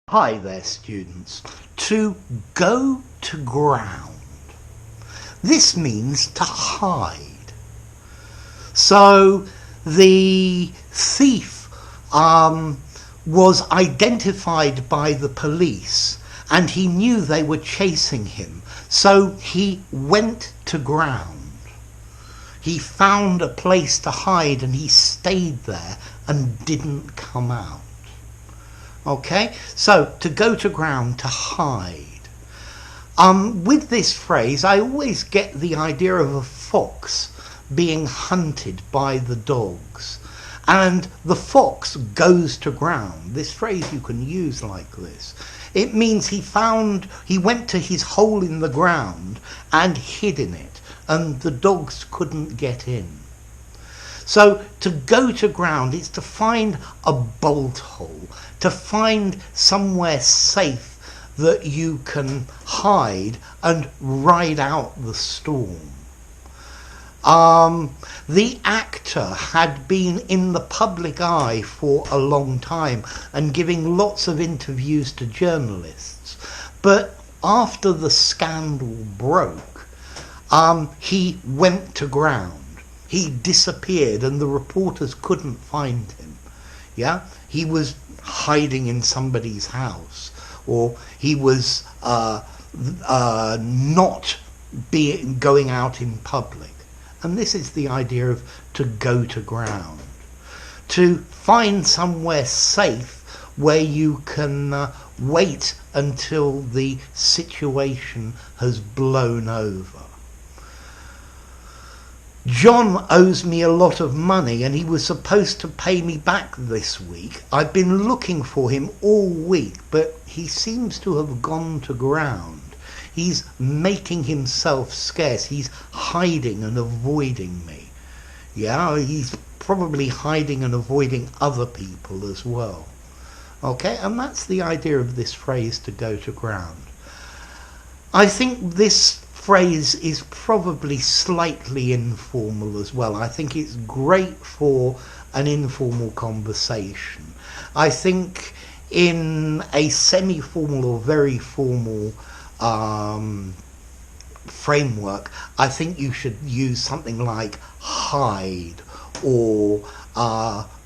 Hi there, students. To go to ground. This means to hide. So the thief was identified by the police and he knew they were chasing him. So he went to ground. He found a place to hide and he stayed there and didn't come out. Okay, so to go to ground, to hide. With this phrase, I always get the idea of a fox being hunted by the dogs. And the fox goes to ground. This phrase you can use like this. It means he went to his hole in the ground and hid in it, and the dogs couldn't get in. So to go to ground is to find a bolt hole, to find somewhere safe that you can hide and ride out the storm. The actor had been in the public eye for a long time and giving lots of interviews to journalists. But after the scandal broke, he went to ground. He disappeared and the reporters couldn't find him. Yeah, he was hiding in somebody's house, or he was not going out in public. And this is the idea of to go to ground. To find somewhere safe where you can wait until the situation has blown over. John owes me a lot of money and he was supposed to pay me back this week. I've been looking for him all week, but he seems to have gone to ground. He's making himself scarce. He's hiding and avoiding me. Yeah, he's probably hiding and avoiding other people as well. Okay, and that's the idea of this phrase, to go to ground. I think this phrase is probably slightly informal as well. I think it's great for an informal conversation. I think in a semi-formal or very formal framework, I think you should use something like hide or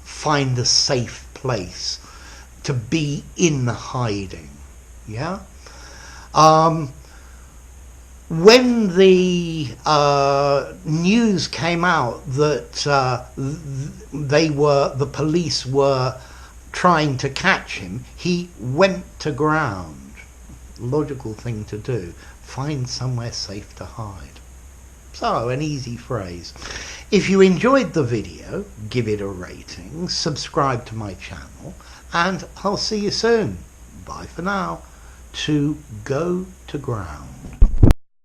find a safe place, to be in hiding. Yeah. When the news came out that the police were trying to catch him, he went to ground. Logical thing to do. Find somewhere safe to hide. So, an easy phrase. If you enjoyed the video, give it a rating, subscribe to my channel, and I'll see you soon. Bye for now. To go to ground.